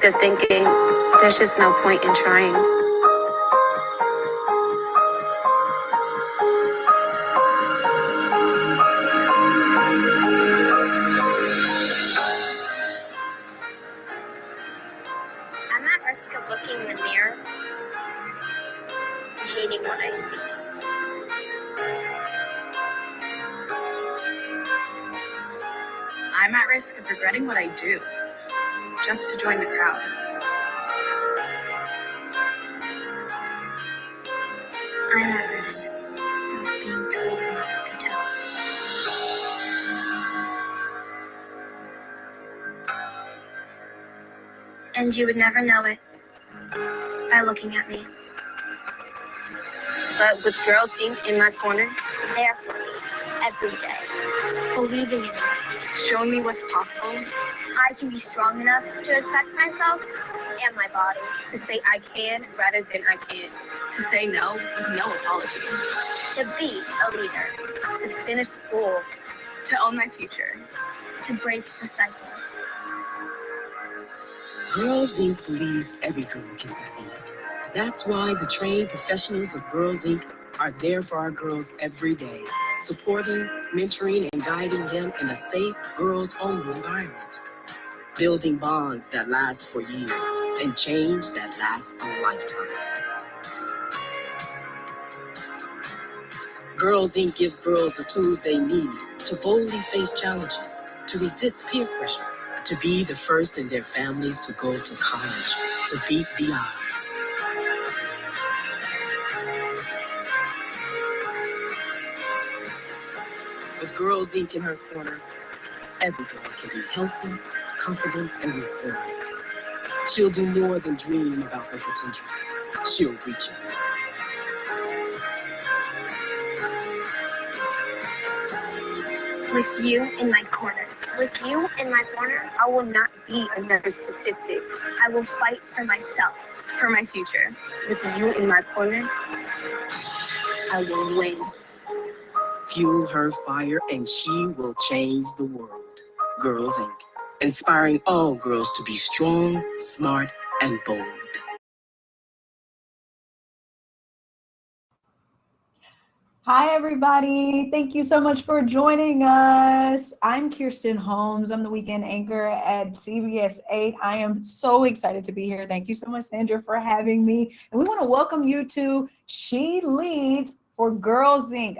of thinking there's just no point in trying. I'm at risk of looking in the mirror and hating what I see. I'm at risk of regretting what I do just to join the crowd. I'm at risk of being told not to tell. And you would never know it by looking at me. But with Girls Inc. in my corner, There for me every day, believing in me. Showing me what's possible. I can be strong enough to respect myself and my body. to say I can rather than I can't, To say no with no apology. To be a leader. to finish school, To own my future. To break the cycle. Girls Inc. believes every girl can succeed. That's why the trained professionals of Girls Inc. are there for our girls every day, supporting, mentoring, and guiding them in a safe, girls-only environment. Building bonds that last for years and change that lasts a lifetime. Girls Inc. gives girls the tools they need to boldly face challenges, to resist peer pressure, to be the first in their families to go to college, to beat the odds. With Girls Inc. in her corner, every girl can be healthy, confident, and resilient. She'll do more than dream about her potential. She'll reach it. With you in my corner. With you in my corner, I will not be another statistic. I will fight for myself. For my future. With you in my corner, I will win. Fuel her fire and she will change the world. Girls Inc. Inspiring all girls to be strong, smart, and bold. Hi, everybody. Thank you so much for joining us. I'm Kirsten Holmes. I'm the weekend anchor at CBS 8. I am so excited to be here. Thank you so much, Sandra, for having me. And we want to welcome you to She Leads for Girls Inc.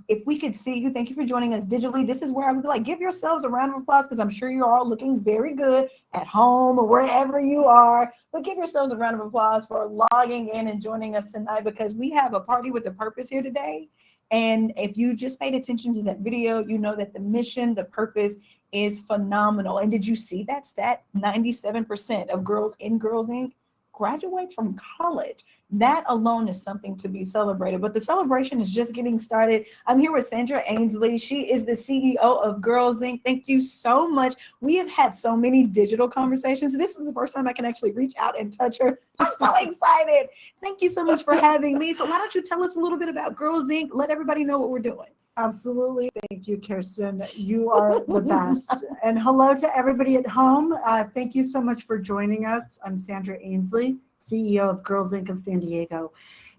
If we could see you, thank you for joining us digitally. This is where I would like, give yourselves a round of applause because I'm sure you're all looking very good at home or wherever you are. But give yourselves a round of applause for logging in and joining us tonight because we have a party with a purpose here today. And if you just paid attention to that video, you know that the mission, the purpose is phenomenal. And did you see that stat? 97% of girls in Girls Inc. graduate from college. That alone is something to be celebrated, but the celebration is just getting started. I'm here with Sandra Ainsley. She is the CEO of Girls Inc. Thank you so much. We have had so many digital conversations. This is the first time I can actually reach out and touch her. I'm so excited. Thank you so much for having me. So why don't you tell us a little bit about Girls Inc.? Let everybody know what we're doing. Absolutely. Thank you, Kirsten. You are the best. And hello to everybody at home. Thank you so much for joining us. I'm Sandra Ainsley, CEO of Girls Inc. of San Diego.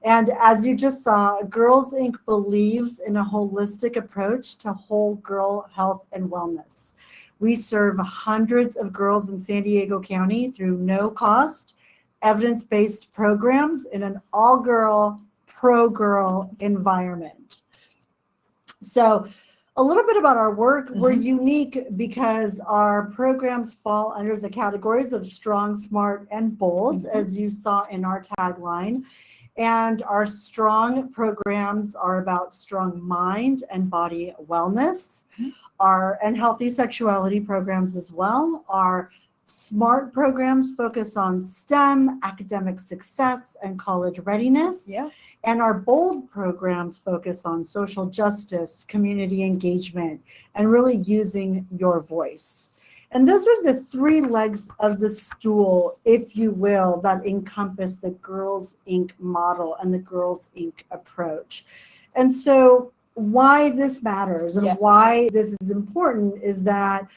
And as you just saw, Girls Inc. believes in a holistic approach to whole girl health and wellness. We serve hundreds of girls in San Diego County through no cost, evidence-based programs in an all-girl, pro-girl environment. So a little bit about our work. We're unique because our programs fall under the categories of strong, smart, and bold, as you saw in our tagline. And our strong programs are about strong mind and body wellness, and healthy sexuality programs as well. Our smart programs focus on STEM, academic success, and college readiness. Yeah. And our bold programs focus on social justice, community engagement, and really using your voice. And those are the three legs of the stool, if you will, that encompass the Girls Inc. model and the Girls Inc. approach. And so why this matters and why this is important is that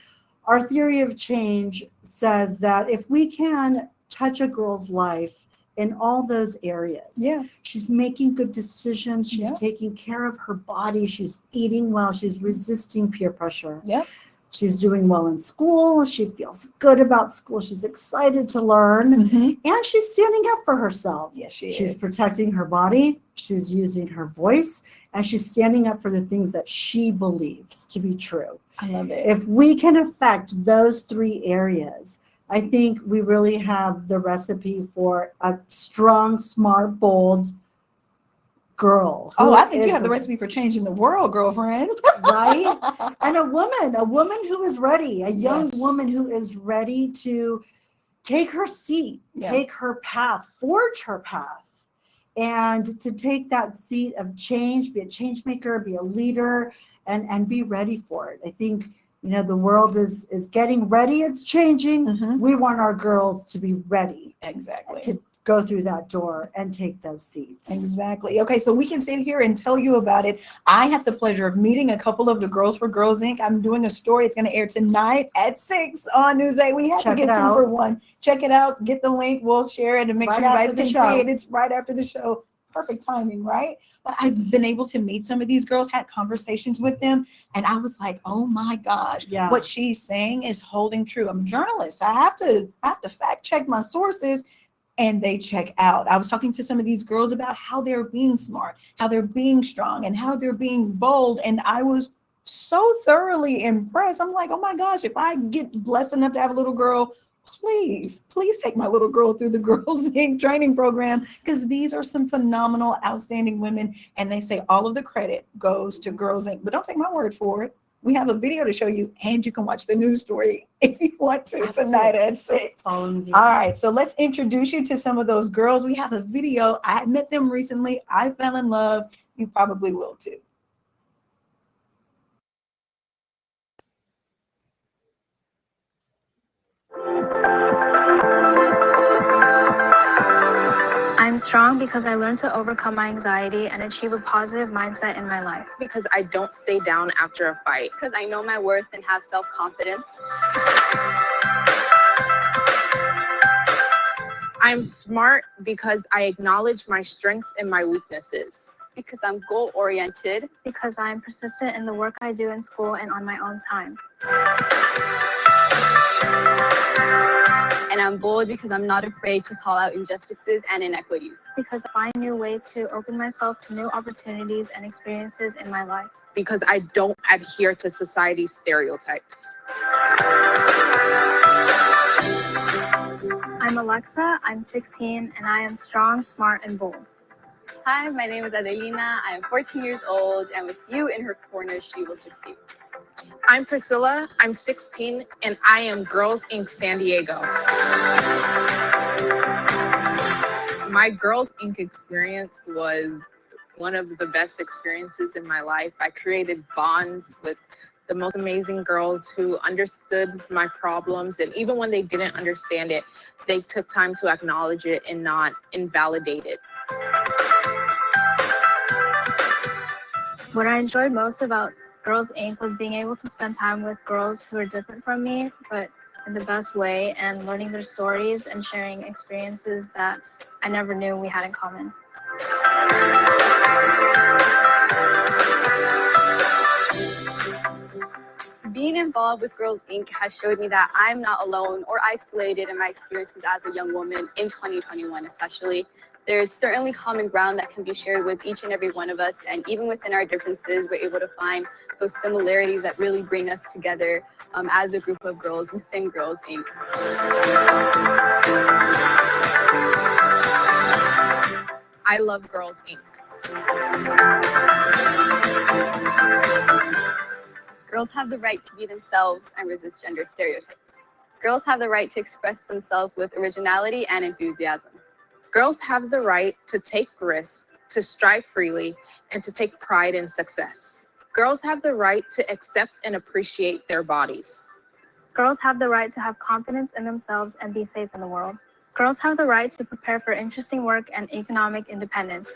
our theory of change says that if we can touch a girl's life in all those areas, Yeah. she's making good decisions, she's Yeah. taking care of her body, she's eating well, she's resisting peer pressure. Yeah. She's doing well in school, she feels good about school, she's excited to learn, Mhm. and she's standing up for herself. Yes, she She's is. protecting her body, she's using her voice, and she's standing up for the things that she believes to be true. I love it. If we can affect those three areas, I think we really have the recipe for a strong, smart, bold girl. Oh, who I think you is have the recipe for changing the world, girlfriend. right? And a woman who is ready, a young Yes. woman who is ready to take her seat, Yeah. take her path, forge her path, and to take that seat of change, be a change maker, be a leader, and be ready for it. I think, the world is getting ready, it's changing. Mhm. We want our girls to be ready Exactly. to go through that door and take those seats. Exactly. Okay, so we can sit here and tell you about it. I have the pleasure of meeting a couple of the Girls for Girls Inc. I'm doing a story. It's going to air tonight at 6 on News 8. We have Check to get it 2 out. for 1. Check it out. Get the link. We'll share it and make Right sure you guys after the can show. see it. It's right after the show. Perfect timing, right? But I've been able to meet some of these girls, had conversations with them, and I was like, oh my gosh, Yeah. what she's saying is holding true. I'm a journalist. I have to fact check my sources. And they check out. I was talking to some of these girls about how they're being smart, how they're being strong, and how they're being bold. And I was so thoroughly impressed. I'm like, oh my gosh, if I get blessed enough to have a little girl, please take my little girl through the Girls Inc. training program, because these are some phenomenal, outstanding women. And they say all of the credit goes to Girls Inc. But don't take my word for it. We have a video to show you, and you can watch the news story if you want to At tonight at 6. 6. All in the All right, so let's introduce you to some of those girls. We have a video. I met them recently. I fell in love. You probably will too. I'm strong because I learned to overcome my anxiety and achieve a positive mindset in my life. Because I don't stay down after a fight. Because I know my worth and have self-confidence. I'm smart because I acknowledge my strengths and my weaknesses. Because I'm goal-oriented. Because I am persistent in the work I do in school and on my own time. And I'm bold because I'm not afraid to call out injustices and inequities. Because I find new ways to open myself to new opportunities and experiences in my life. Because I don't adhere to society's stereotypes. I'm Alexa, I'm 16, and I am strong, smart, and bold. Hi, my name is Adelina. I am 14 years old, and with you in her corner, she will succeed. I'm Priscilla, I'm 16, and I am Girls Inc. San Diego. My Girls Inc. experience was one of the best experiences in my life. I created bonds with the most amazing girls who understood my problems, and even when they didn't understand it, they took time to acknowledge it and not invalidate it. What I enjoyed most about Girls Inc. was being able to spend time with girls who are different from me, but in the best way, and learning their stories and sharing experiences that I never knew we had in common. Being involved with Girls Inc. has showed me that I'm not alone or isolated in my experiences as a young woman in 2021 especially. There's certainly common ground that can be shared with each and every one of us, and even within our differences, we're able to find those similarities that really bring us together as a group of girls within Girls Inc. I love Girls Inc. Girls have the right to be themselves and resist gender stereotypes. Girls have the right to express themselves with originality and enthusiasm. Girls have the right to take risks, to strive freely, and to take pride in success. Girls have the right to accept and appreciate their bodies. Girls have the right to have confidence in themselves and be safe in the world. Girls have the right to prepare for interesting work and economic independence.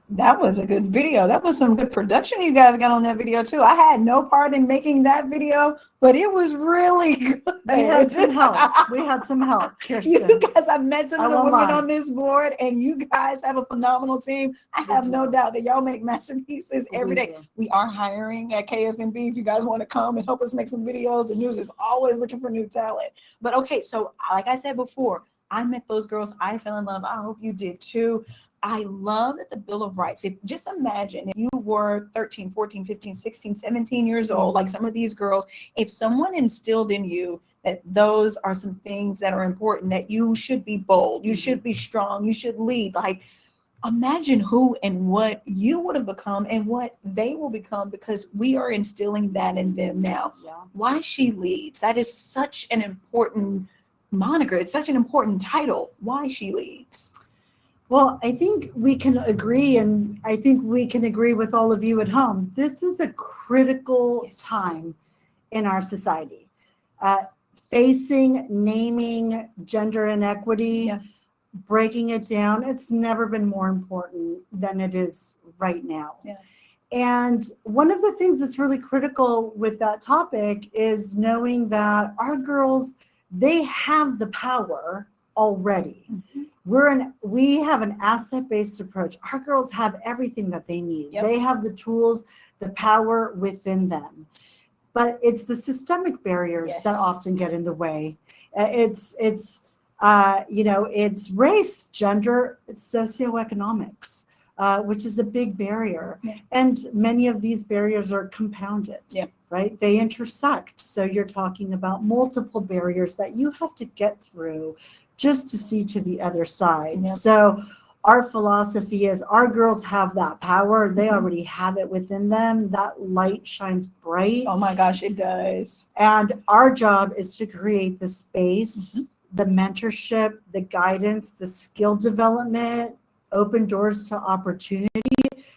That was a good video. That was some good production you guys got on that video too. I had no part in making that video, but it was really good. We had some help. We had some help, Kirsten. You guys, I met some I of the won't women lie. on this board, and you guys have a phenomenal team. I We have do. no doubt that y'all make masterpieces every We day. do. We are hiring at KFMB if you guys want to come and help us make some videos. The news is always looking for new talent. But okay, so like I said before, I met those girls. I fell in love. I hope you did too. I love that the Bill of Rights, if just imagine if you were 13, 14, 15, 16, 17 years old, like some of these girls, if someone instilled in you that those are some things that are important, that you should be bold, you should be strong, you should lead, like imagine who and what you would have become and what they will become, because we are instilling that in them now. Yeah. Why She Leads, that is such an important moniker. It's such an important title. Why She Leads. Well, I think we can agree, and I think we can agree with all of you at home. This is a critical Yes. time in our society. Facing, naming gender inequity, Yeah. breaking it down, it's never been more important than it is right now. Yeah. And one of the things that's really critical with that topic is knowing that our girls, they have the power already. We have an asset-based approach. Our girls have everything that they need. Yep. They have the tools, the power within them. But it's the systemic barriers Yes. that often get in the way. It's race, gender, it's socioeconomics, which is a big barrier. Yeah. And many of these barriers are compounded. Yeah. Right? They intersect. So you're talking about multiple barriers that you have to get through just to see to the other side. Yep. So our philosophy is our girls have that power. They already have it within them. That light shines bright. Oh my gosh, it does. And our job is to create the space, the mentorship, the guidance, the skill development, open doors to opportunity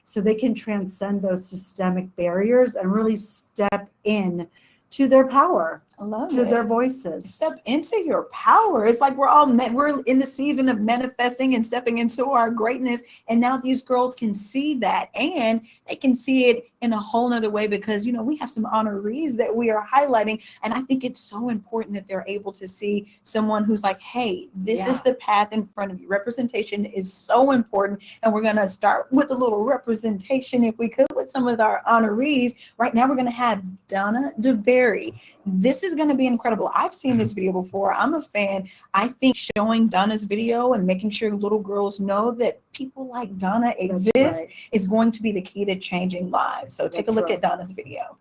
so they can transcend those systemic barriers and really step in to their power, I love to it. their voices. Step into your power. It's like we're in the season of manifesting and stepping into our greatness. And now these girls can see that, and they can see it in a whole nother way, because, you know, we have some honorees that we are highlighting. And I think it's so important that they're able to see someone who's like, hey, this is Yeah. the path in front of you. Representation is so important. And we're going to start with a little representation, if we could, with some of our honorees. Right now, we're going to have Donna DeBerry. This is going to be incredible. I've seen this video before. I'm a fan. I think showing Donna's video and making sure little girls know that people like Donna That's exist right. is going to be the key to changing lives. So take a That's look right. at Donna's video.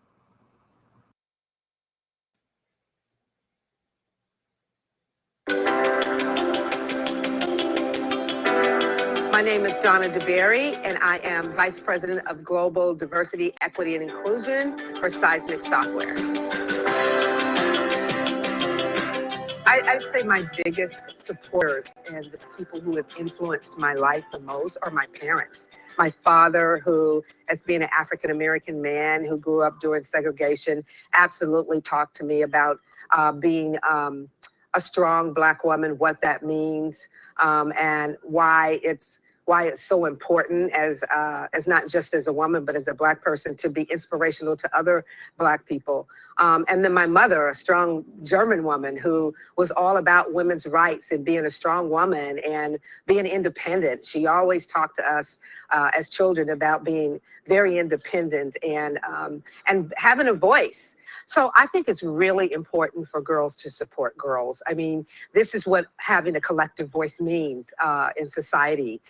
My name is Donna DeBerry, and I am Vice President of Global Diversity, Equity, and Inclusion for Seismic Software. I'd say my biggest supporters and the people who have influenced my life the most are my parents. My father, who, as being an African-American man who grew up during segregation, absolutely talked to me about being a strong Black woman, what that means, and why it's so important as not just as a woman, but as a Black person, to be inspirational to other Black people. And then my mother, a strong German woman who was all about women's rights and being a strong woman and being independent. She always talked to us as children about being very independent and having a voice. So I think it's really important for girls to support girls. I mean, this is what having a collective voice means in society.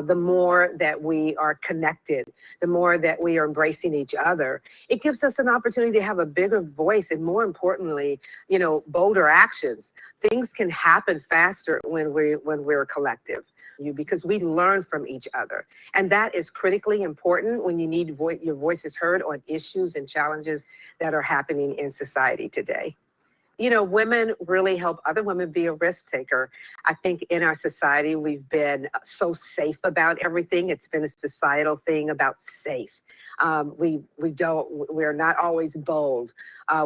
The more that we are connected, the more that we are embracing each other, it gives us an opportunity to have a bigger voice, and more importantly, you know, bolder actions. Things can happen faster when we're collective. Because we learn from each other. And that is critically important when you need your voices heard on issues and challenges that are happening in society today. You know, women really help other women be a risk taker. I think in our society, we've been so safe about everything. It's been a societal thing about safe. We're not always bold.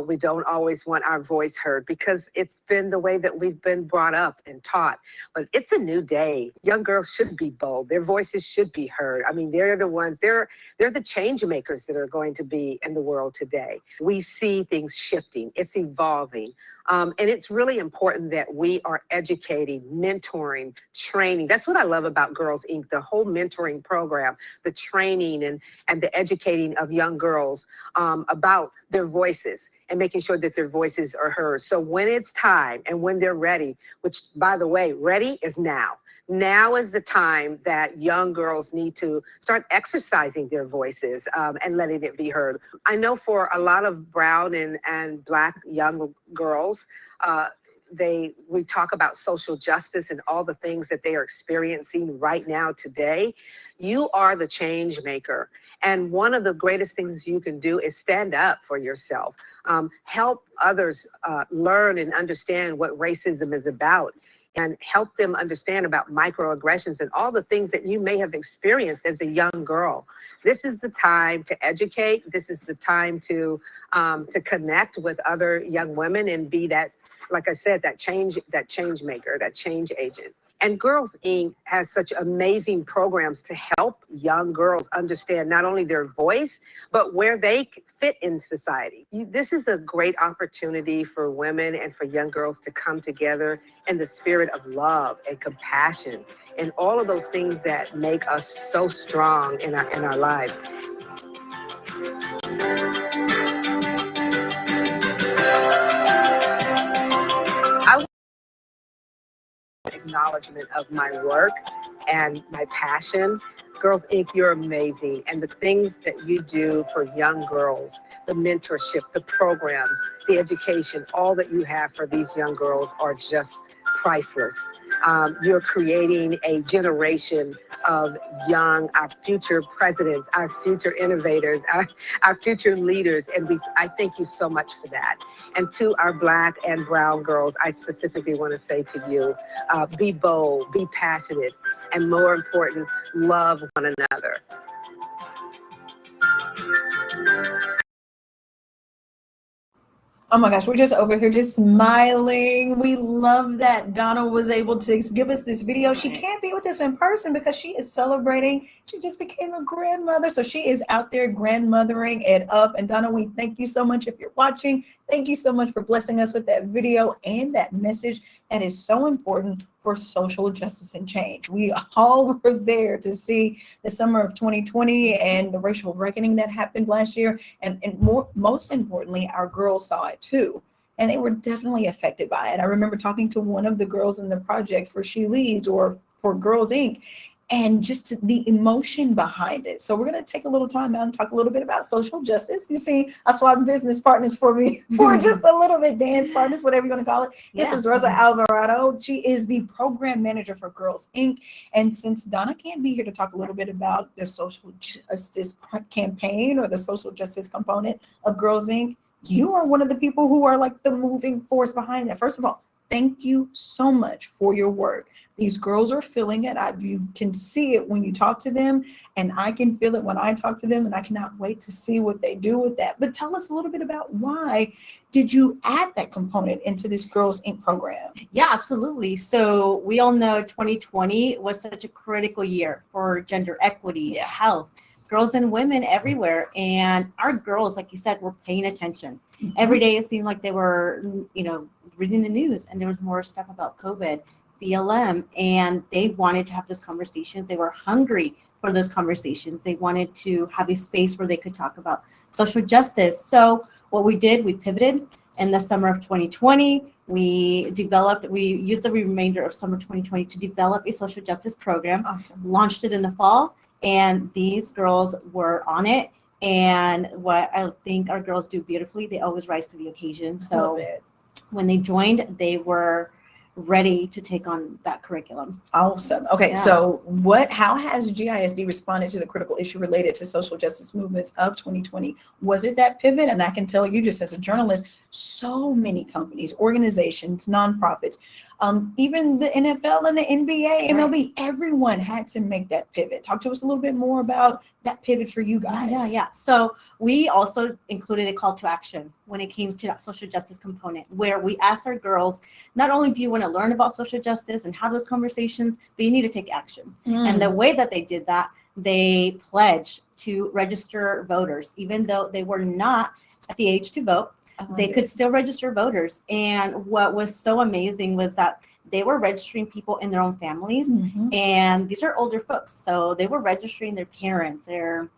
We don't always want our voice heard because it's been the way that we've been brought up and taught. But it's a new day. Young girls should be bold. Their voices should be heard. I mean, they're the change makers that are going to be in the world today. We see things shifting. It's evolving. And it's really important that we are educating, mentoring, training. That's what I love about Girls Inc., the whole mentoring program, the training and the educating of young girls about their voices and making sure that their voices are heard. So when it's time and when they're ready, which, by the way, ready is now. Now is the time that young girls need to start exercising their voices and letting it be heard. I know for a lot of brown and Black young girls, we talk about social justice and all the things that they are experiencing right now today. You are the change maker. And one of the greatest things you can do is stand up for yourself. Help others learn and understand what racism is about, and help them understand about microaggressions and all the things that you may have experienced as a young girl. This is the time to educate. This is the time to connect with other young women and be that, like I said, that change maker, that change agent. And Girls Inc. has such amazing programs to help young girls understand not only their voice, but where they fit in society. This is a great opportunity for women and for young girls to come together in the spirit of love and compassion and all of those things that make us so strong in our lives. Acknowledgement of my work and my passion. Girls Inc., you're amazing. And the things that you do for young girls, the mentorship, the programs, the education, all that you have for these young girls are just priceless. You're creating a generation of our future presidents, our future innovators, our future leaders. And I thank you so much for that. And to our Black and brown girls, I specifically want to say to you, be bold, be passionate, and more important, love one another. Oh my gosh, we're just over here just smiling. We love that Donna was able to give us this video. She can't be with us in person because she is celebrating. She just became a grandmother. So she is out there grandmothering it up. And Donna, we thank you so much if you're watching. Thank you so much for blessing us with that video and that message that is so important for social justice and change. We all were there to see the summer of 2020 and the racial reckoning that happened last year. And most importantly, our girls saw it too. And they were definitely affected by it. I remember talking to one of the girls in the project for She Leads or for Girls Inc., and just the emotion behind it. So we're going to take a little time out and talk a little bit about social justice. You see, I swapped business partners for me for just a little bit, dance partners, whatever you're going to call it. Yeah. This is Rosa Alvarado. She is the program manager for Girls Inc. And since Donna can't be here to talk a little bit about the social justice campaign or the social justice component of Girls Inc., you are one of the people who are like the moving force behind that. First of all, thank you so much for your work. These girls are feeling it. You can see it when you talk to them, and I can feel it when I talk to them, and I cannot wait to see what they do with that. But tell us a little bit about why did you add that component into this Girls Inc. program? Yeah, absolutely. So we all know 2020 was such a critical year for gender equity, health, girls and women everywhere. And our girls, like you said, were paying attention. Mm-hmm. Every day it seemed like they were, reading the news, and there was more stuff about COVID, BLM, and they wanted to have those conversations. They were hungry for those conversations. They wanted to have a space where they could talk about social justice. So what we did, we pivoted in the summer of 2020. We used the remainder of summer 2020 to develop a social justice program. Awesome. Launched it in the fall, and these girls were on it. And what I think our girls do beautifully, they always rise to the occasion. So when they joined, they were ready to take on that curriculum. Awesome. Okay, so how has GISD responded to the critical issue related to social justice movements of 2020? Was it that pivot? And I can tell you, just as a journalist, so many companies, organizations, nonprofits Even the NFL and the NBA, MLB, everyone had to make that pivot. Talk to us a little bit more about that pivot for you guys. Yeah. So we also included a call to action when it came to that social justice component, where we asked our girls, not only do you want to learn about social justice and have those conversations, but you need to take action. And the way that they did that, they pledged to register voters, even though they were not at the age to vote. They could still register voters. And what was so amazing was that they were registering people in their own families. And these are older folks. So they were registering their parents, their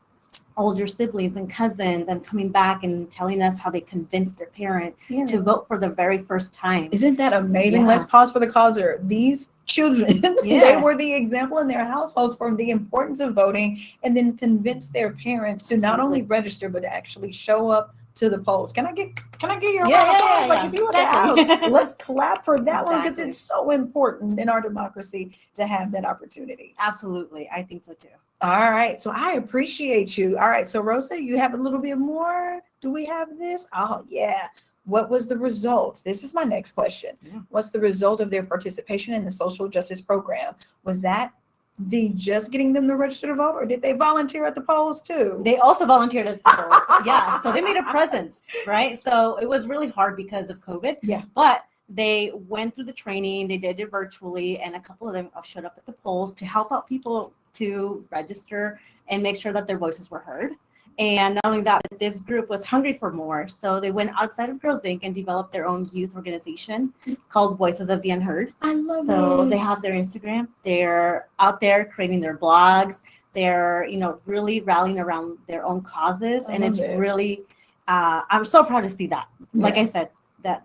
older siblings and cousins, and coming back and telling us how they convinced their parent to vote for the very first time. Isn't that amazing? Yeah. Let's pause for the cause there. These children, they Yeah. were the example in their households for the importance of voting, and then convince their parents to not only register, but to actually show up to the polls. Can I get your Yeah, round of yeah, applause? yeah, Like yeah. if you were Exactly. at the house, let's clap for that one, because Exactly. it's so important in our democracy to have that opportunity. Absolutely. I think so too. All right. So I appreciate you. All right. So Rosa, you have a little bit more. Do we have this? Oh, yeah. What was the result? This is my next question. Yeah. What's the result of their participation in the social justice program? Was that the just getting them to register to vote, or did they volunteer at the polls too? They also volunteered at the polls. Yeah. So they made a presence, right? So it was really hard because of COVID. Yeah. But they went through the training, they did it virtually, and a couple of them showed up at the polls to help out people to register and make sure that their voices were heard. And not only that, but this group was hungry for more. So they went outside of Girls Inc. and developed their own youth organization called Voices of the Unheard. I love So it. they have their Instagram. They're out there creating their blogs. They're, really rallying around their own causes. I And it's love it. really, I'm so proud to see that. Like Yeah. I said,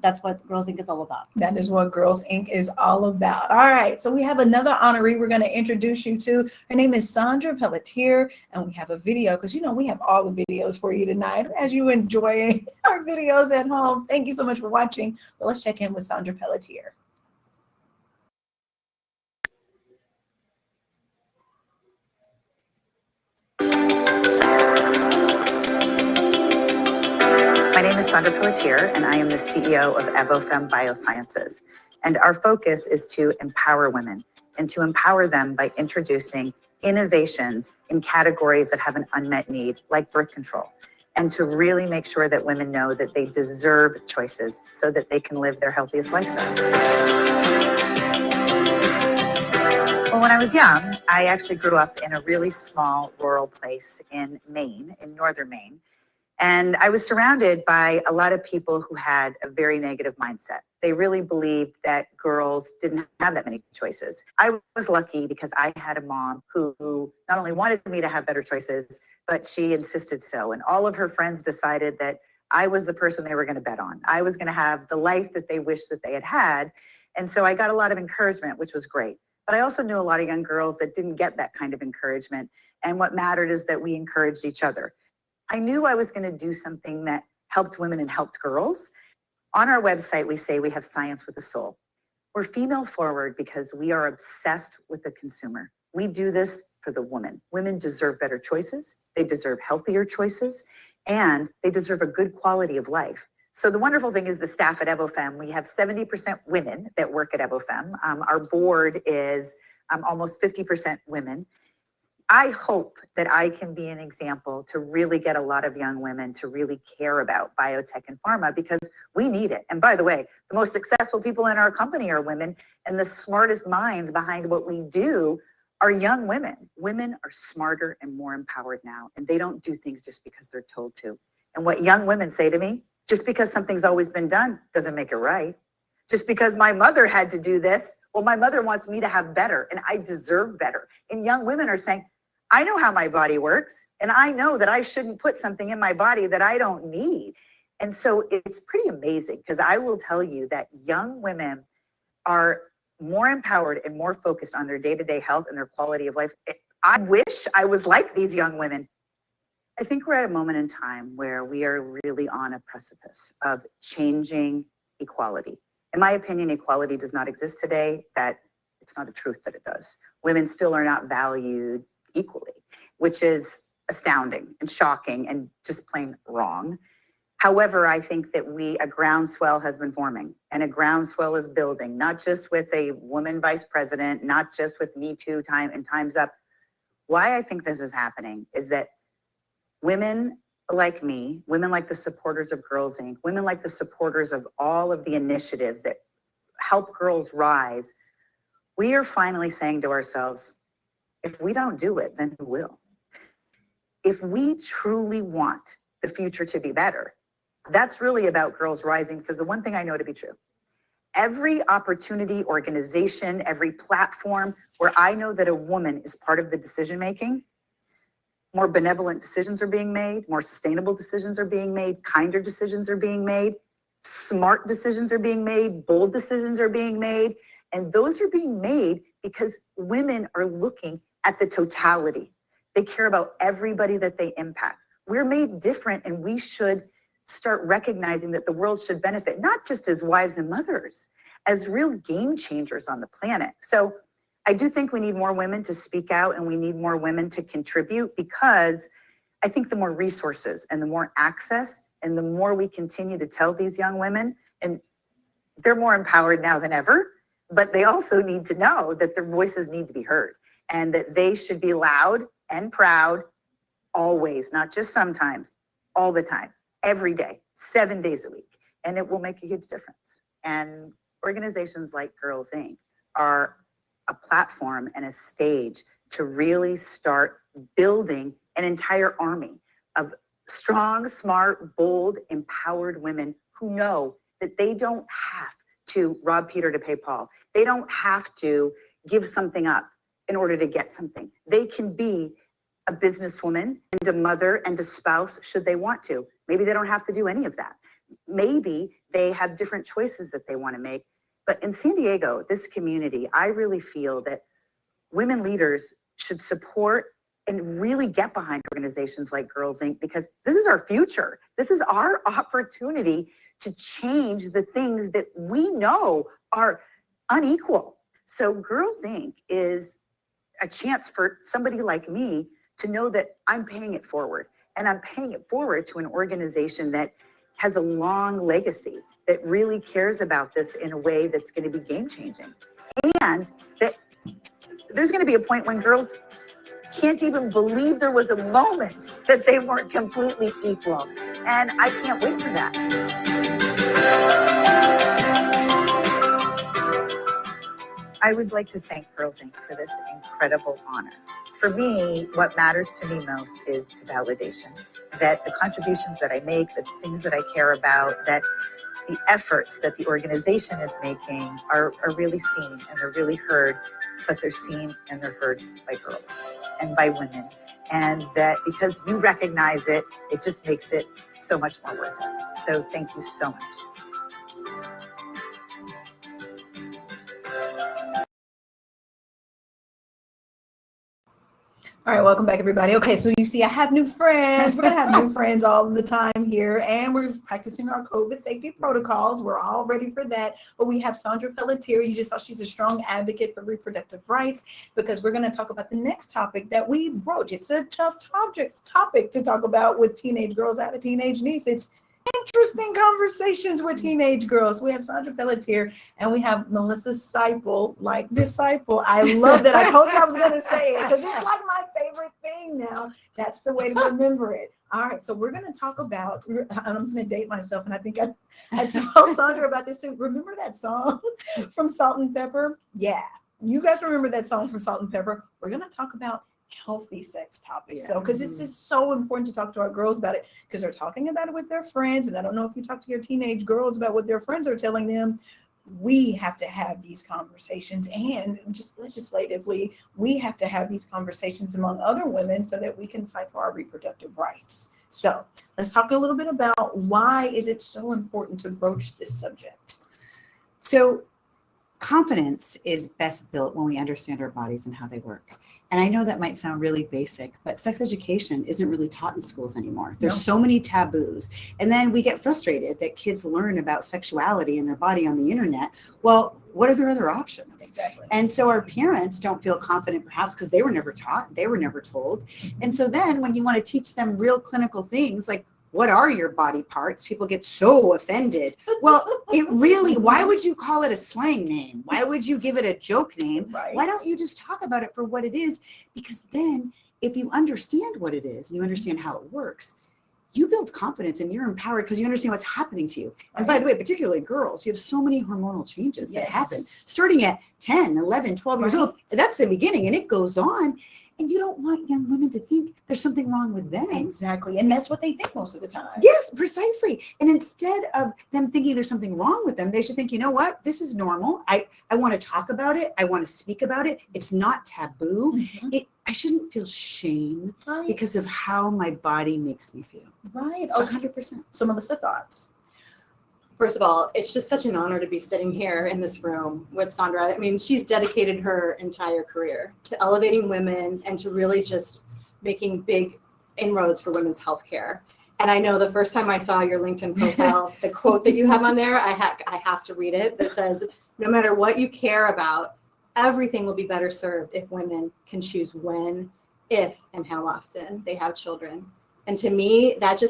that's what Girls Inc. is all about. That is what Girls Inc. is all about. All right, so we have another honoree we're going to introduce you to. Her name is Sandra Pelletier, and we have a video because, we have all the videos for you tonight as you enjoy our videos at home. Thank you so much for watching. But let's check in with Sandra Pelletier. My name is Sandra Pelletier, and I am the CEO of Evofem Biosciences. And our focus is to empower women and to empower them by introducing innovations in categories that have an unmet need, like birth control, and to really make sure that women know that they deserve choices so that they can live their healthiest lifestyle. Well, when I was young, I actually grew up in a really small rural place in Maine, in northern Maine. And I was surrounded by a lot of people who had a very negative mindset. They really believed that girls didn't have that many choices. I was lucky because I had a mom who not only wanted me to have better choices, but she insisted so. And all of her friends decided that I was the person they were going to bet on. I was going to have the life that they wished that they had had. And so I got a lot of encouragement, which was great. But I also knew a lot of young girls that didn't get that kind of encouragement. And what mattered is that we encouraged each other. I knew I was going to do something that helped women and helped girls. On our website, we say we have science with a soul. We're female forward because we are obsessed with the consumer. We do this for the woman. Women deserve better choices. They deserve healthier choices, and they deserve a good quality of life. So the wonderful thing is the staff at Evofem, we have 70% women that work at Evofem. Our board is almost 50% women. I hope that I can be an example to really get a lot of young women to really care about biotech and pharma, because we need it. And by the way, the most successful people in our company are women, and the smartest minds behind what we do are young women. Women are smarter and more empowered now, and they don't do things just because they're told to. And what young women say to me, just because something's always been done doesn't make it right. Just because my mother had to do this, well, my mother wants me to have better, and I deserve better. And young women are saying, I know how my body works, and I know that I shouldn't put something in my body that I don't need. And so it's pretty amazing, because I will tell you that young women are more empowered and more focused on their day-to-day health and their quality of life. I wish I was like these young women. I think we're at a moment in time where we are really on a precipice of changing equality. In my opinion, equality does not exist today. That it's not a truth that it does. Women still are not valued equally, which is astounding and shocking and just plain wrong. However, I think that a groundswell has been forming, and a groundswell is building, not just with a woman vice president, not just with Me Too and Time's Up. Why I think this is happening is that women like me, women like the supporters of Girls Inc., women like the supporters of all of the initiatives that help girls rise, we are finally saying to ourselves, if we don't do it, then who will? If we truly want the future to be better, that's really about girls rising, because the one thing I know to be true, every opportunity, organization, every platform where I know that a woman is part of the decision-making, more benevolent decisions are being made, more sustainable decisions are being made, kinder decisions are being made, smart decisions are being made, bold decisions are being made. And those are being made because women are looking at the totality. They care about everybody that they impact. We're made different, and we should start recognizing that the world should benefit, not just as wives and mothers, as real game changers on the planet. So I do think we need more women to speak out, and we need more women to contribute, because I think the more resources and the more access and the more we continue to tell these young women, and they're more empowered now than ever, but they also need to know that their voices need to be heard and that they should be loud and proud always, not just sometimes, all the time, every day, 7 days a week. And it will make a huge difference. And organizations like Girls Inc. are a platform and a stage to really start building an entire army of strong, smart, bold, empowered women who know that they don't have to rob Peter to pay Paul. They don't have to give something up in order to get something. They can be a businesswoman and a mother and a spouse should they want to. Maybe they don't have to do any of that. Maybe they have different choices that they want to make. But in San Diego, this community, I really feel that women leaders should support and really get behind organizations like Girls Inc. because this is our future. This is our opportunity to change the things that we know are unequal. So Girls Inc. is a chance for somebody like me to know that I'm paying it forward. And I'm paying it forward to an organization that has a long legacy, that really cares about this in a way that's going to be game changing. And that there's going to be a point when girls can't even believe there was a moment that they weren't completely equal. And I can't wait for that. I would like to thank Girls Inc. for this incredible honor. For me, what matters to me most is the validation, that the contributions that I make, the things that I care about, that the efforts that the organization is making are really seen and they're really heard, but they're seen and they're heard by girls and by women. And that because you recognize it, it just makes it so much more worth it. So thank you so much. All right, welcome back, everybody. Okay, so you see, I have new friends. We're going to have new friends all the time here, and we're practicing our COVID safety protocols. We're all ready for that. But we have Sandra Pelletier. You just saw she's a strong advocate for reproductive rights, because we're going to talk about the next topic that we broach. It's a tough topic to talk about with teenage girls. I have a teenage niece. It's interesting conversations with teenage girls. We have Sandra Pelletier and we have Melissa Seipel, like disciple. I love that. I told you I was going to say it because it's like my favorite thing now. That's the way to remember it. All right, so we're going to talk about, I'm going to date myself, and I think I told Sandra about this too. Remember that song from Salt and Pepper? Yeah, you guys remember that song from Salt and Pepper? We're going to talk about healthy sex topics. So because it's just so important to talk to our girls about it, because they're talking about it with their friends. And I don't know if you talk to your teenage girls about what their friends are telling them. We have to have these conversations, and just legislatively, we have to have these conversations among other women so that we can fight for our reproductive rights. So let's talk a little bit about why is it so important to broach this subject. So confidence is best built when we understand our bodies and how they work. And I know that might sound really basic, but sex education isn't really taught in schools anymore. There's so many taboos. And then we get frustrated that kids learn about sexuality and their body on the internet. Well, what are their other options? Exactly. And so our parents don't feel confident perhaps because they were never taught, they were never told. And so then when you want to teach them real clinical things, like what are your body parts? People get so offended. Well, it really, why would you call it a slang name? Why would you give it a joke name? Right. Why don't you just talk about it for what it is? Because then if you understand what it is and you understand how it works, you build confidence and you're empowered because you understand what's happening to you. And by the way, particularly girls, you have so many hormonal changes that happen starting at 10, 11, 12 years old. That's the beginning and it goes on. And you don't want young women to think there's something wrong with them. Exactly. And that's what they think most of the time. Yes, precisely. And instead of them thinking there's something wrong with them, they should think, you know what? This is normal. I want to talk about it. I want to speak about it. It's not taboo. I shouldn't feel shame because of how my body makes me feel. Right. 100%. So Melissa, thoughts? First of all, it's just such an honor to be sitting here in this room with Sandra. I mean, she's dedicated her entire career to elevating women and to really just making big inroads for women's healthcare. And I know the first time I saw your LinkedIn profile, the quote that you have on there, I have to read it, that says, no matter what you care about, everything will be better served if women can choose when, if, and how often they have children. And to me, that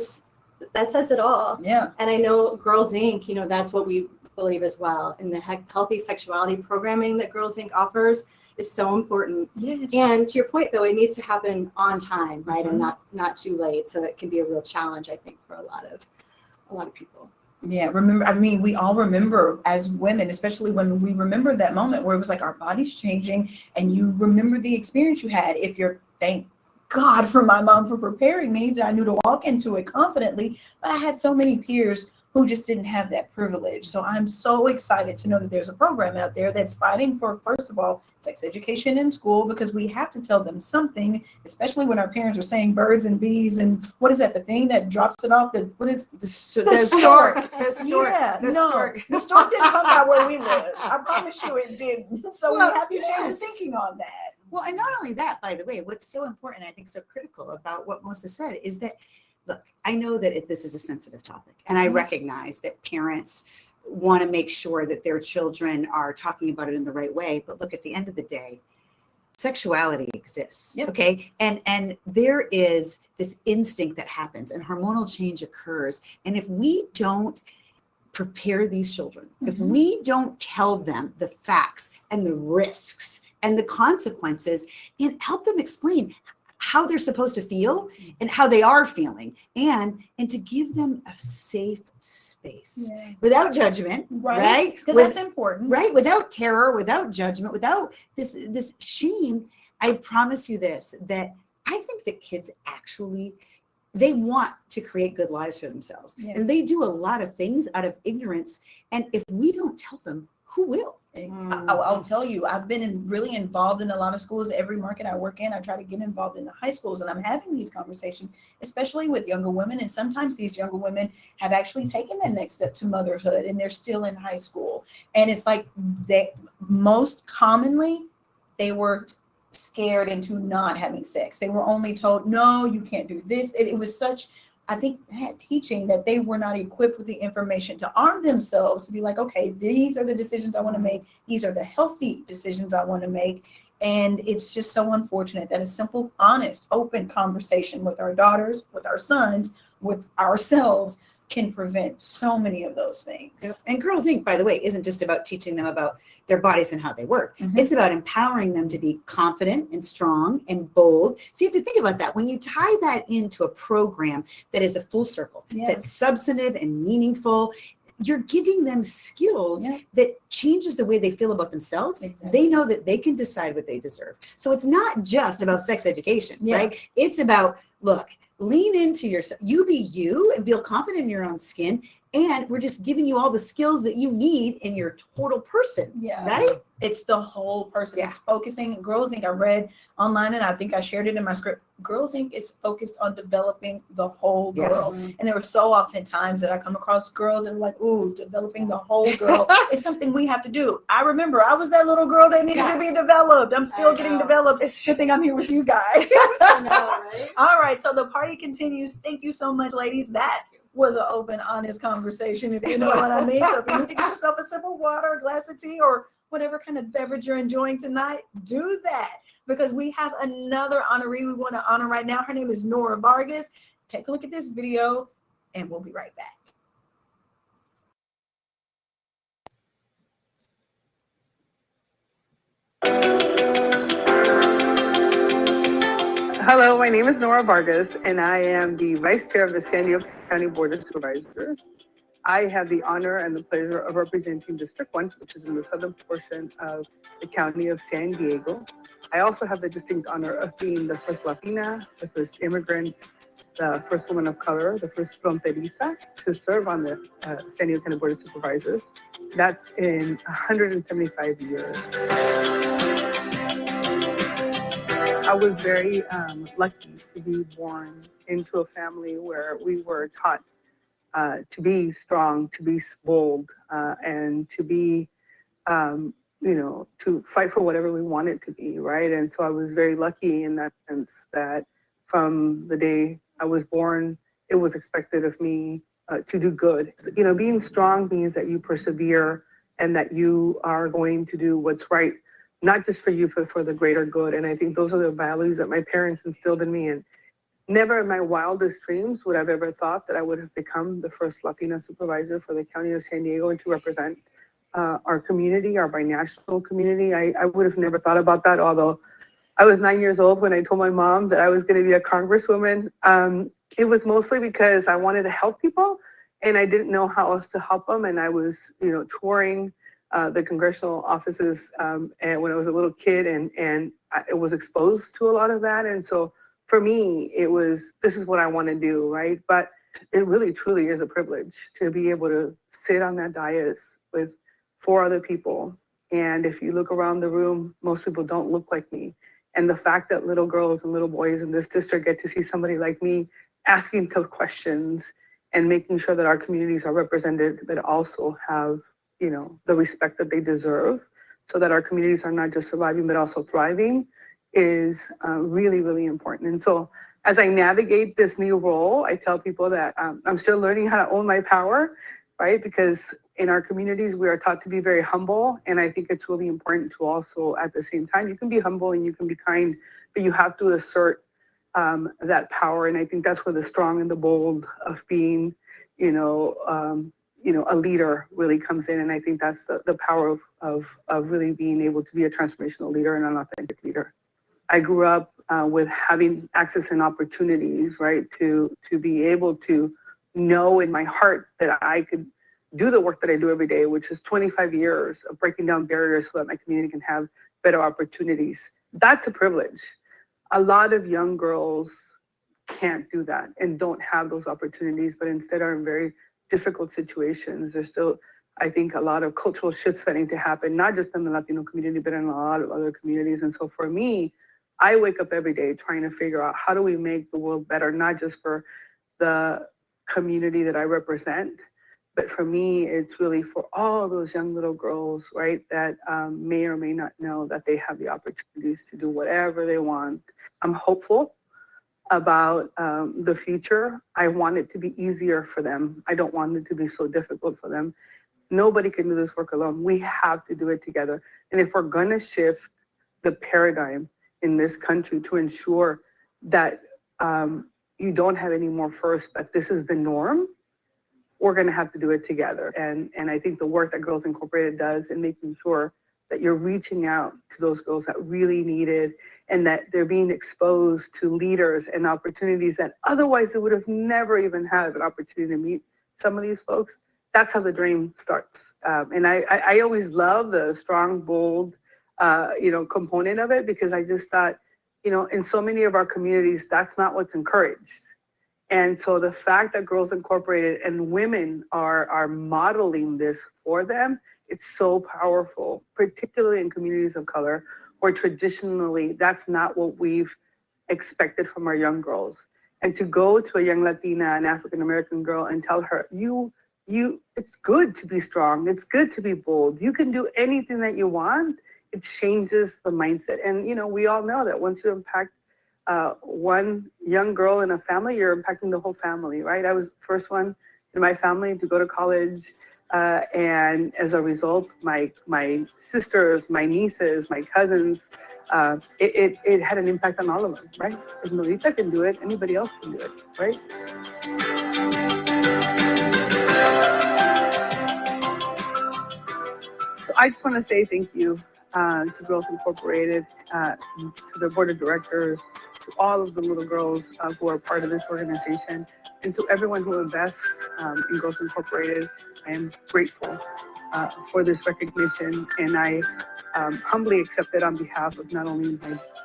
says it all. Yeah. And I know Girls Inc., that's what we believe as well. And the healthy sexuality programming that Girls Inc. offers is so important. Yes. And to your point, though, it needs to happen on time, right? And not too late. So it can be a real challenge, I think, for a lot of people. Yeah, we all remember as women, especially when we remember that moment where it was like our body's changing and you remember the experience you had. Thank God for my mom for preparing me that I knew to walk into it confidently, but I had so many peers who just didn't have that privilege. So I'm so excited to know that there's a program out there that's fighting for, first of all, sex education in school, because we have to tell them something, especially when our parents are saying birds and bees and what is that, the thing that drops it off, the stork. The stork. Yeah, The no, stork. the stork didn't come out where we live. I promise you it didn't. So Well, we have to change the yes. thinking on that. Well, and not only that, by the way, what's so important, I think so critical about what Melissa said is that, look, I know that this is a sensitive topic, and I recognize that parents want to make sure that their children are talking about it in the right way. But look, at the end of the day, sexuality exists. Yep. Okay. And there is this instinct that happens and hormonal change occurs. And if we don't prepare these children, if we don't tell them the facts and the risks and the consequences and help them explain how they're supposed to feel and how they are feeling, and to give them a safe space without judgment, right? Because that's important. Right, without terror, without judgment, without this shame. I promise you this, that I think that kids actually, they want to create good lives for themselves. And they do a lot of things out of ignorance. And if we don't tell them, who will? I'll tell you, I've been really involved in a lot of schools. Every market I work in, I try to get involved in the high schools, and I'm having these conversations, especially with younger women. And sometimes these younger women have actually taken that next step to motherhood, and they're still in high school. And it's like most commonly, they were scared into not having sex. They were only told, no, you can't do this. It was such, I think, teaching that they were not equipped with the information to arm themselves to be like, okay, these are the decisions I want to make. These are the healthy decisions I want to make. And it's just so unfortunate that a simple, honest, open conversation with our daughters, with our sons, with ourselves can prevent so many of those things. And Girls Inc., by the way, isn't just about teaching them about their bodies and how they work. It's about empowering them to be confident and strong and bold. So you have to think about that. When you tie that into a program that is a full circle, that's substantive and meaningful, you're giving them skills that changes the way they feel about themselves. They know that they can decide what they deserve. So it's not just about sex education, right? It's about, look, lean into yourself. You be you and feel confident in your own skin. And we're just giving you all the skills that you need in your total person, right? It's the whole person. It's focusing. Girls Inc., I read online, and I think I shared it in my script. Girls Inc. is focused on developing the whole girl. And there were so often times that I come across girls that are like, ooh, developing the whole girl is something we have to do. I remember I was that little girl that needed to be developed. I'm still getting developed. It's a good thing I'm here with you guys. I know, right? All right, so the party continues. Thank you so much, ladies. That was an open, honest conversation, if you know what I mean. So if you need to get yourself a sip of water, a glass of tea, or whatever kind of beverage you're enjoying tonight, do that, because we have another honoree we want to honor right now. Her name is Nora Vargas. Take a look at this video. and we'll be right back. Hello, my name is Nora Vargas, and I am the Vice Chair of the San Diego County Board of Supervisors. I have the honor and the pleasure of representing District 1, which is in the southern portion of the County of San Diego. I also have the distinct honor of being the first Latina, the first immigrant, the first woman of color, the first fronteriza to serve on the San Diego County Board of Supervisors. That's in 175 years. I was very lucky to be born into a family where we were taught to be strong, to be bold, and to be, to fight for whatever we wanted to be, right? And so I was very lucky in that sense that from the day I was born, it was expected of me to do good. Being strong means that you persevere and that you are going to do what's right, not just for you, but for the greater good. And I think those are the values that my parents instilled in me. And never in my wildest dreams would I've ever thought that I would have become the first Latina supervisor for the County of San Diego and to represent our community, our binational community. I would have never thought about that, although I was 9 years old when I told my mom that I was going to be a congresswoman. It was mostly because I wanted to help people and I didn't know how else to help them. And I was, touring the congressional offices and when I was a little kid and I was exposed to a lot of that. And so for me, it was, this is what I want to do, right? But it really, truly is a privilege to be able to sit on that dais with 4 other people. And if you look around the room, most people don't look like me. And the fact that little girls and little boys in this district get to see somebody like me asking tough questions and making sure that our communities are represented, but also have, the respect that they deserve so that our communities are not just surviving, but also thriving is really, really important. And so as I navigate this new role, I tell people that I'm still learning how to own my power, right? Because in our communities, we are taught to be very humble. And I think it's really important to also, at the same time, you can be humble and you can be kind, but you have to assert that power. And I think that's where the strong and the bold of being, a leader really comes in. And I think that's the power of really being able to be a transformational leader and an authentic leader. I grew up with having access and opportunities, right, to be able to know in my heart that I could do the work that I do every day, which is 25 years of breaking down barriers so that my community can have better opportunities. That's a privilege. A lot of young girls can't do that and don't have those opportunities, but instead are in very difficult situations. There's still, I think, a lot of cultural shifts that need to happen, not just in the Latino community, but in a lot of other communities. And so for me, I wake up every day trying to figure out how do we make the world better, not just for the community that I represent, but for me, it's really for all those young little girls, right, that may or may not know that they have the opportunities to do whatever they want. I'm hopeful about the future. I want it to be easier for them. I don't want it to be so difficult for them. Nobody can do this work alone. We have to do it together. And if we're going to shift the paradigm in this country to ensure that you don't have any more first, but this is the norm, we're going to have to do it together. And I think the work that Girls Incorporated does in making sure that you're reaching out to those girls that really need it and that they're being exposed to leaders and opportunities that otherwise they would have never even had an opportunity to meet some of these folks. That's how the dream starts. And I always love the strong, bold, component of it, because I just thought, in so many of our communities, that's not what's encouraged. And so the fact that Girls Incorporated and women are modeling this for them, it's so powerful, particularly in communities of color, where traditionally that's not what we've expected from our young girls. And to go to a young Latina, an African-American girl and tell her, it's good to be strong. It's good to be bold. You can do anything that you want. It changes the mindset. And, we all know that once you impact one young girl in a family, you're impacting the whole family, right? I was the first one in my family to go to college. And as a result, my sisters, my nieces, my cousins, it had an impact on all of them, right? If Norita can do it, anybody else can do it, right? I just want to say thank you to Girls Incorporated, to the board of directors, to all of the little girls who are part of this organization, and to everyone who invests in Girls Incorporated. I am grateful for this recognition, and I humbly accept it on behalf of not only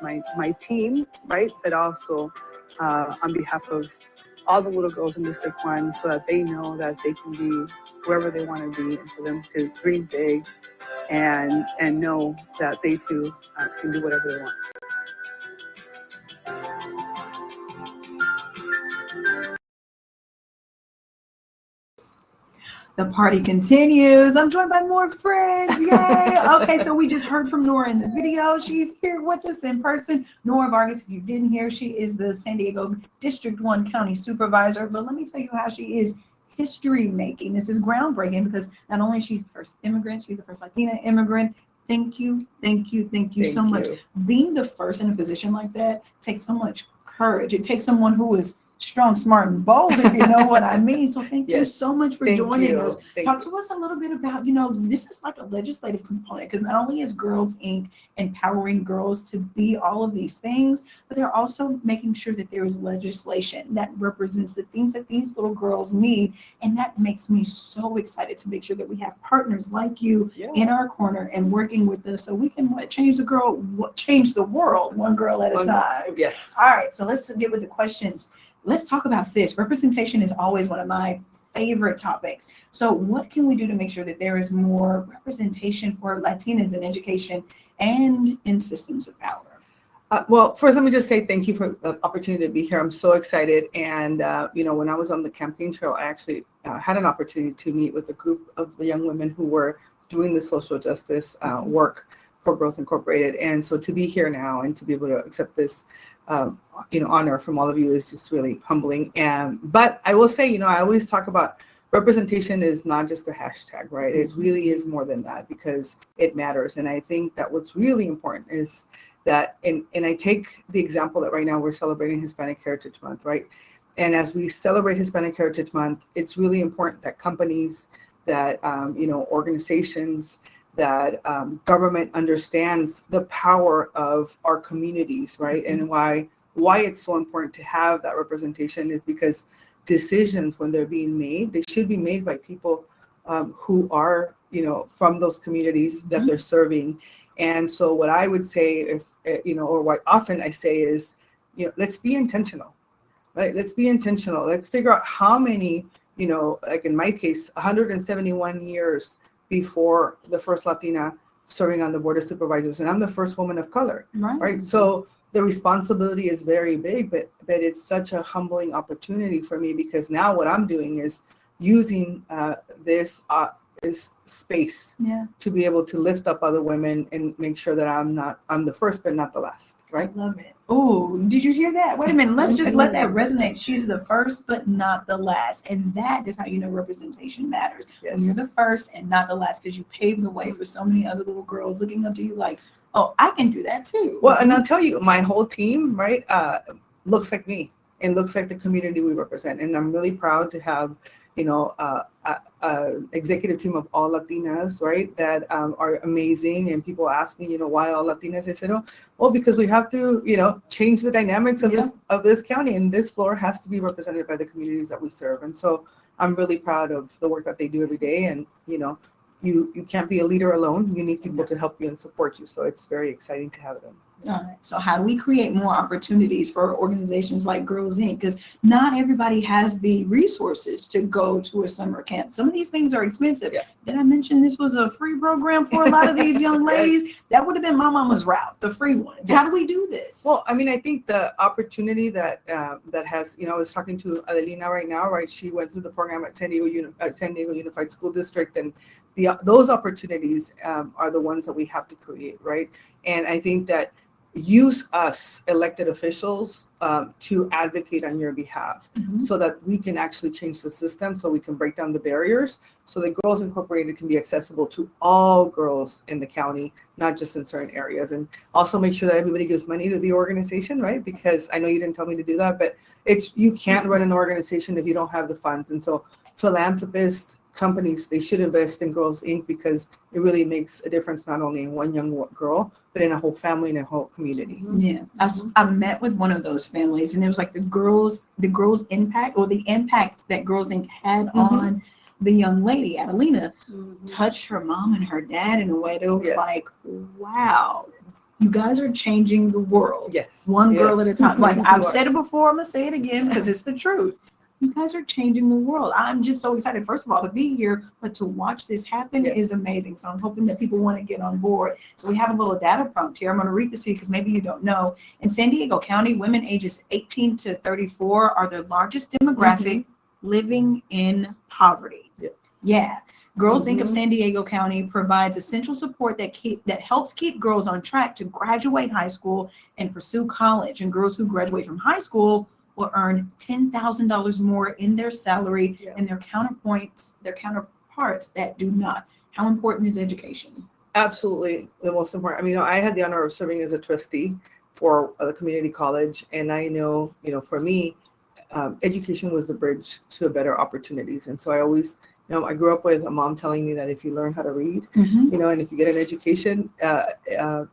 my team, right, but also on behalf of all the little girls in District 1, so that they know that they can be wherever they want to be, and for them to dream big and know that they too can do whatever they want. The party continues. I'm joined by more friends. Yay. Okay, so we just heard from Nora in the video. She's here with us in person. Nora Vargas, if you didn't hear, she is the San Diego District 1 County Supervisor. But let me tell you how she is history making. This is groundbreaking because not only she's the first immigrant, she's the first Latina immigrant. Thank you so much. Being the first in a position like that takes so much courage. It takes someone who is strong, smart, and bold, if you know what I mean. So thank you so much for joining us. Talk to us a little bit about, this is like a legislative component, because not only is Girls Inc. empowering girls to be all of these things, but they're also making sure that there is legislation that represents the things that these little girls need. And that makes me so excited to make sure that we have partners like you in our corner and working with us so we can change the world one girl at a time. Yes. All right, so let's get with the questions. Let's talk about this. Representation is always one of my favorite topics. So what can we do to make sure that there is more representation for Latinas in education and in systems of power? Well, first, let me just say thank you for the opportunity to be here. I'm so excited. And, when I was on the campaign trail, I actually had an opportunity to meet with a group of the young women who were doing the social justice work for Girls Incorporated. And so to be here now and to be able to accept this honor from all of you is just really humbling. But I will say, I always talk about representation is not just a hashtag, right? It really is more than that because it matters. And I think that what's really important is that, and I take the example that right now we're celebrating Hispanic Heritage Month, right? And as we celebrate Hispanic Heritage Month, it's really important that companies, that, organizations, that government understands the power of our communities, right? And why it's so important to have that representation is because decisions, when they're being made, they should be made by people who are, from those communities that they're serving. And so what I would say, or what often I say is, let's be intentional, right? Let's be intentional. Let's figure out how many, like in my case, 171 years before the first Latina serving on the board of supervisors, and I'm the first woman of color, right? So the responsibility is very big, but it's such a humbling opportunity for me because now what I'm doing is using this space to be able to lift up other women and make sure that I'm the first, but not the last, right? I love it. Oh, did you hear that? Wait a minute. Let's just let that resonate. She's the first, but not the last. And that is how you know representation matters. Yes. When you're the first and not the last, because you paved the way for so many other little girls looking up to you like, oh, I can do that too. Well, and I'll tell you, my whole team, right, looks like me and looks like the community we represent. And I'm really proud to have, executive team of all Latinas, right, that are amazing. And people ask me, why all Latinas? I said, well, because we have to, change the dynamics of this county, and this floor has to be represented by the communities that we serve. And so I'm really proud of the work that they do every day. And, you can't be a leader alone. You need people to help you and support you. So it's very exciting to have them. All right. So how do we create more opportunities for organizations like Girls Inc.? Because not everybody has the resources to go to a summer camp. Some of these things are expensive. Yeah. Did I mention this was a free program for a lot of these young ladies? Yes. That would have been my mama's route, the free one. Yes. How do we do this? Well, I mean, I think the opportunity that has, I was talking to Adelina right now, right? She went through the program at San Diego Unified School District, and those opportunities are the ones that we have to create, right? And I think that use us elected officials to advocate on your behalf so that we can actually change the system, so we can break down the barriers, so that Girls Incorporated can be accessible to all girls in the county, not just in certain areas. And also make sure that everybody gives money to the organization, right? Because I know you didn't tell me to do that, but you can't run an organization if you don't have the funds. And so philanthropists, companies, they should invest in Girls Inc. because it really makes a difference not only in one young girl, but in a whole family and a whole community. Yeah, I met with one of those families, and it was like the girls impact, or the impact that Girls Inc. had on the young lady, Adelina, touched her mom and her dad in a way that was like, wow, you guys are changing the world. Yes. One girl at a time. Like Yes, I've you are. said it before, I'm gonna say it again because it's the truth. You guys are changing the world. I'm just so excited, first of all, to be here, but to watch this happen is amazing. So I'm hoping that people want to get on board. So we have a little data prompt here. I'm going to read this to you because maybe you don't know. In San Diego County, women ages 18 to 34 are the largest demographic living in poverty. Yeah. Girls Inc. of San Diego County provides essential support that helps keep girls on track to graduate high school and pursue college. And girls who graduate from high school will earn $10,000 more in their salary and their counterparts that do not. How important is education? Absolutely the most important. I mean, I had the honor of serving as a trustee for the community college, and I know, for me, education was the bridge to better opportunities. And so I always, I grew up with a mom telling me that if you learn how to read, and if you get an education,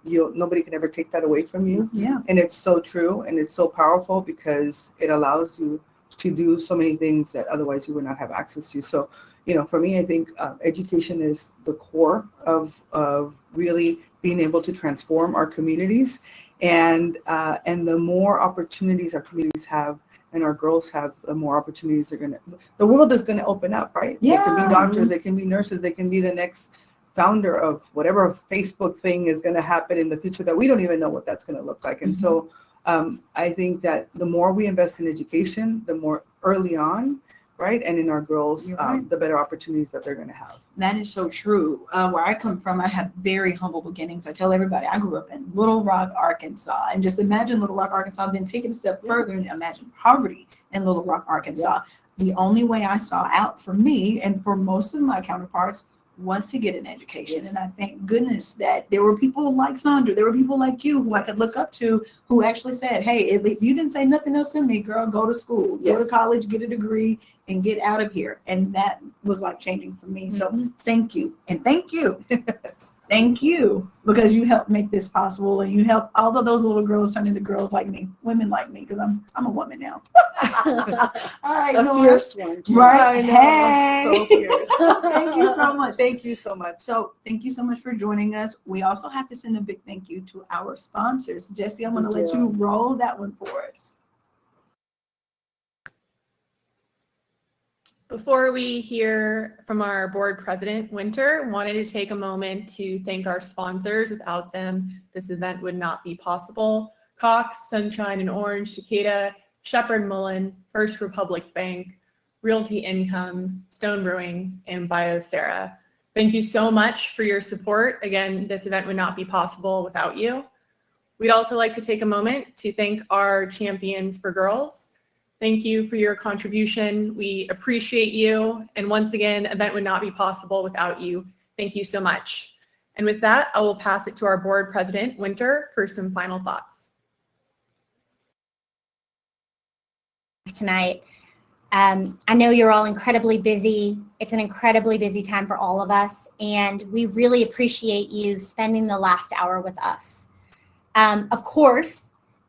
nobody can ever take that away from you. Yeah. And it's so true, and it's so powerful because it allows you to do so many things that otherwise you would not have access to. So, for me, I think education is the core of really being able to transform our communities, and the more opportunities our communities have and our girls have, the more opportunities the world is gonna open up, right? Yeah. They can be doctors, they can be nurses, they can be the next founder of whatever Facebook thing is gonna happen in the future that we don't even know what that's gonna look like. And so I think that the more we invest in education, the more early on, right, and in our girls, the better opportunities that they're gonna have. That is so true. Where I come from, I have very humble beginnings. I tell everybody I grew up in Little Rock, Arkansas, and just imagine Little Rock, Arkansas, then take it a step further and imagine poverty in Little Rock, Arkansas. The only way I saw out for me and for most of my counterparts was to get an education. And I thank goodness that there were people like Sandra, there were people like you who I could look up to, who actually said, hey, if you didn't say nothing else to me, girl, go to school, go to college, get a degree, and get out of here. And that was life changing for me. So thank you. And thank you. Thank you, because you helped make this possible, and you helped all of those little girls turn into girls like me, women like me, because I'm a woman now. All right, A Nora. fierce one, too. Right? I know, Hey, so fierce. thank you so much. Thank you so much. So thank you so much for joining us. We also have to send a big thank you to our sponsors. Jesse, I'm going to let you roll that one for us. Before we hear from our board president, Winter, wanted to take a moment to thank our sponsors. Without them, this event would not be possible. Cox, Sunshine and Orange, Takeda, Shepherd Mullen, First Republic Bank, Realty Income, Stone Brewing, and Biosera. Thank you so much for your support. Again, this event would not be possible without you. We'd also like to take a moment to thank our champions for girls. Thank you for your contribution. We appreciate you. And once again, event would not be possible without you. Thank you so much. And with that, I will pass it to our board president, Winter, for some final thoughts. Tonight, I know you're all incredibly busy. It's an incredibly busy time for all of us, and we really appreciate you spending the last hour with us. Of course,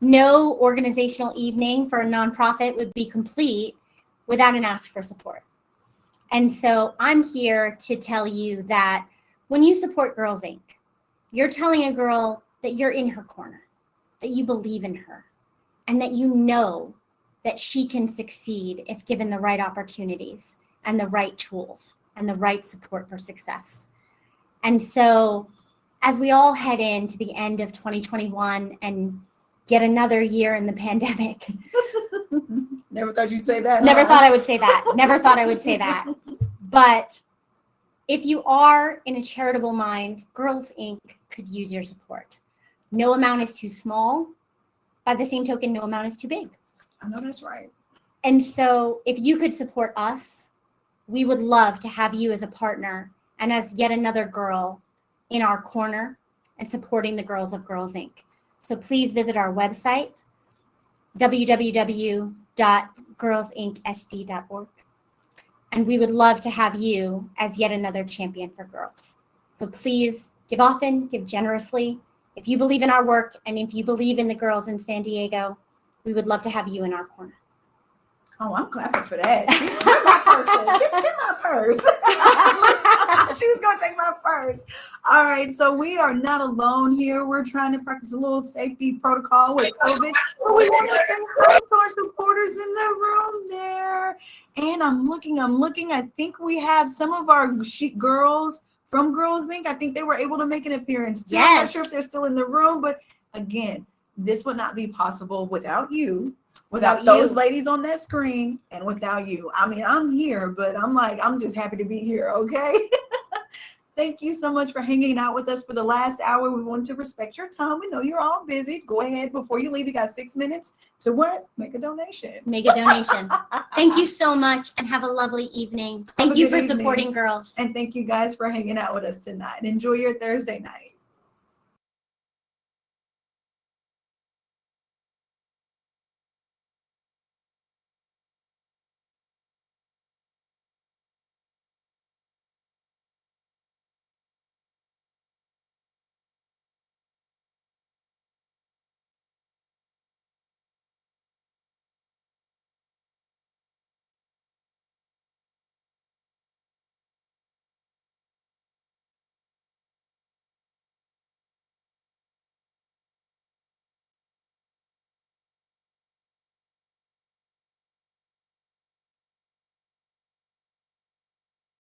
no organizational evening for a nonprofit would be complete without an ask for support. And so I'm here to tell you that when you support Girls Inc., you're telling a girl that you're in her corner, that you believe in her, and that you know that she can succeed if given the right opportunities and the right tools and the right support for success. And so as we all head into the end of 2021 and yet another year in the pandemic. Never thought you'd say that. Never thought I would say that. Never thought I would say that. But if you are in a charitable mind, Girls Inc. could use your support. No amount is too small. By the same token, no amount is too big. I know that's right. And so if you could support us, we would love to have you as a partner and as yet another girl in our corner and supporting the girls of Girls Inc. So please visit our website, www.girlsincsd.org. And we would love to have you as yet another champion for girls. So please give often, give generously. If you believe in our work and if you believe in the girls in San Diego, we would love to have you in our corner. Oh, I'm clapping for that. Where's my purse at? Get my purse. She's going to take my purse. All right, so we are not alone here. We're trying to practice a little safety protocol with COVID. But we want to say hi to our supporters in the room there. And I'm looking. I think we have some of our girls from Girls Inc. I think they were able to make an appearance too. I'm not sure if they're still in the room, but again, this would not be possible without you. Without those ladies on that screen and without you. I mean, I'm here, but I'm just happy to be here, okay? Thank you so much for hanging out with us for the last hour. We want to respect your time. We know you're all busy. Go ahead, before you leave, you got 6 minutes to what? Make a donation. Make a donation. Thank you so much and have a lovely evening. Thank you for supporting girls. And thank you guys for hanging out with us tonight. Enjoy your Thursday night.